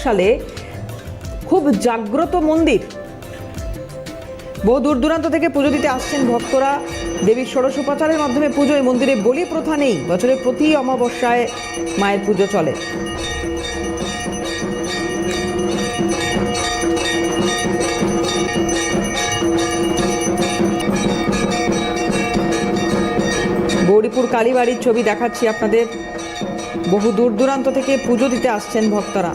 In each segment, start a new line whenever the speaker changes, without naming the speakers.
সালে খুব জাগ্রত মন্দির। বহু দূর দূরান্ত থেকে পুজো দিতে আসছেন ভক্তরা। দেবীর ষোড়শ উপাচারের মাধ্যমে পুজো। এই মন্দিরে বলি প্রথা নেই। বছরের প্রতি অমাবস্যায় মায়ের পুজো চলে। গৌরীপুর কালীবাড়ির ছবি দেখাচ্ছি আপনাদের। বহু দূর দূরান্ত থেকে পুজো দিতে আসছেন ভক্তরা।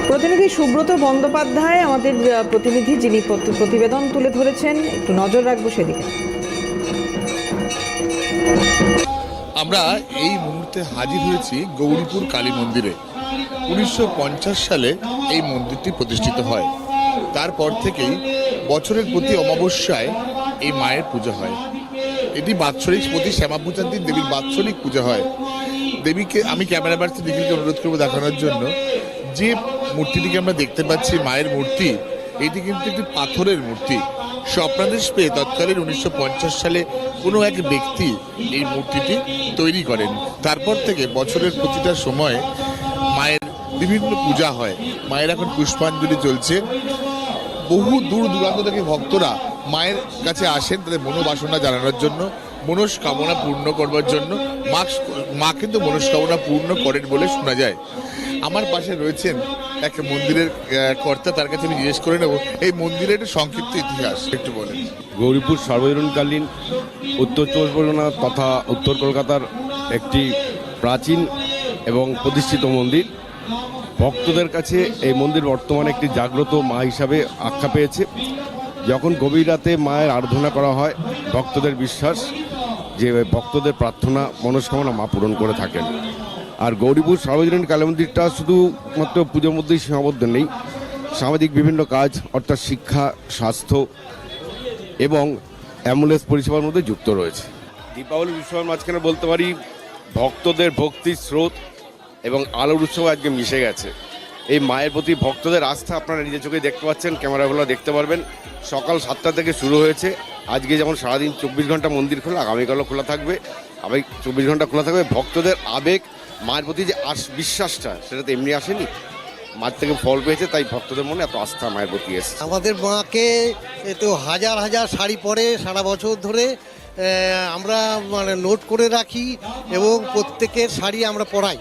প্রতিনিধি সুব্রত বন্দ্যোপাধ্যায় আমাদের প্রতিনিধি, যিনি প্রতিবেদন তুলে ধরেছেন। একটু নজর রাখবো সেদিকে।
আমরা এই মুহূর্তে হাজির হয়েছি গৌরীপুর কালী মন্দিরে। 1950 সালে এই মন্দিরটি প্রতিষ্ঠিত হয়। তারপর থেকেই বছরের প্রতি অমাবস্যায় এই মায়ের পূজা হয়। এটি বাৎসরিক, প্রতি শ্যামাপূজার দিন দেবীর বাৎসরিক পূজা হয়। দেবীকে আমি ক্যামেরা পার্সন নিখিলকে অনুরোধ করবো দেখানোর জন্য। যে মূর্তিটিকে আমরা দেখতে পাচ্ছি, মায়ের মূর্তি, এটি কিন্তু একটি পাথরের মূর্তি। স্বপ্নাদেশ পেয়ে তৎকালীন 1950 সালে কোনো এক ব্যক্তি এই মূর্তিটি তৈরি করেন। তারপর থেকে বছরের প্রতিটা সময় মায়ের বিভিন্ন পূজা হয়। মায়ের এখন পুষ্পাঞ্জলি চলছে। বহু দূর দূরান্ত থেকে ভক্তরা মায়ের কাছে আসেন তাদের মনোবাসনা জানানোর জন্য, মনস্কামনা পূর্ণ করবার জন্য। মা কিন্তু মনস্কামনা পূর্ণ করেন বলে শোনা যায়। আমার পাশে রয়েছেন এক মন্দিরের কর্তা, তার কাছে আমি জিজ্ঞেস করে নেব এই মন্দিরের সংক্ষিপ্ত ইতিহাস একটু বলেন।
গৌরীপুর সার্বজনীনকালীন উত্তর চব্বিশ পরগনা তথা উত্তর কলকাতার একটি প্রাচীন এবং প্রতিষ্ঠিত মন্দির। ভক্তদের কাছে এই মন্দির বর্তমানে একটি জাগ্রত মা হিসাবে আখ্যা পেয়েছে। যখন গভীর রাতে মায়ের আরাধনা করা হয়, ভক্তদের বিশ্বাস যে ভক্তদের প্রার্থনা মনস্কামনা মা পূরণ করে থাকেন। আর গৌরীপুর সার্বজনীন কালী মন্দিরটা শুধুমাত্র পুজোর মধ্যেই সীমাবদ্ধ নেই, সামাজিক বিভিন্ন কাজ অর্থাৎ শিক্ষা, স্বাস্থ্য এবং অ্যাম্বুলেন্স পরিষেবার মধ্যে যুক্ত রয়েছে। দীপাবলির উৎসবের মাঝখানে বলতে পারি ভক্তদের ভক্তির স্রোত এবং আলোর উৎসব আজকে মিশে গেছে। এই মায়ের প্রতি ভক্তদের আস্থা আপনারা নিজের চোখে দেখতে পাচ্ছেন, ক্যামেরাগুলো দেখতে পারবেন। সকাল 7টা থেকে শুরু হয়েছে। আজকে যেমন সারাদিন 24 ঘন্টা মন্দির খোলা, আগামীকালও খোলা থাকবে। আবার 24 ঘন্টা খোলা থাকবে। ভক্তদের আবেগ, মায়ের প্রতি যে বিশ্বাসটা, সেটা তো এমনি আসেনি, মায়ের থেকে ফল পেয়েছে, তাই ভক্তদের মনে এত আস্থা মায়ের প্রতি এসেছে।
আমাদের মাকে তো হাজার হাজার শাড়ি পরে সারা বছর ধরে আমরা নোট করে রাখি এবং প্রত্যেকের শাড়ি আমরা পরাই।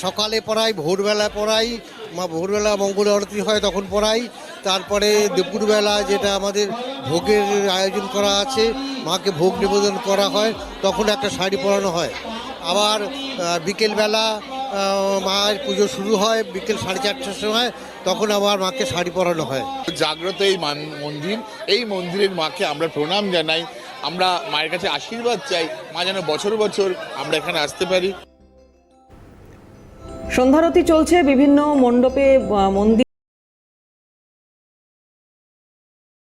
সকালে পরাই, ভোরবেলা পরাই, মা ভোরবেলা মঙ্গল আরতি হয় তখন পরাই। তারপরে দুপুরবেলা যেটা আমাদের ভোগের আয়োজন করা আছে, মাকে ভোগ নিবেদন করা হয়, তখন একটা শাড়ি পরানো হয়। আবার বিকেলবেলা মায়ের পুজো শুরু হয় বিকেল 4:30টার সময়, তখন আবার মাকে শাড়ি পরানো হয়।
জাগ্রত এই মন্দির, এই মন্দিরের মাকে আমরা প্রণাম জানাই। আমরা মায়ের কাছে আশীর্বাদ চাই, মা যেন বছর বছর আমরা এখানে আসতে পারি।
সন্ধ্যারতি চলছে বিভিন্ন মণ্ডপে। মন্দির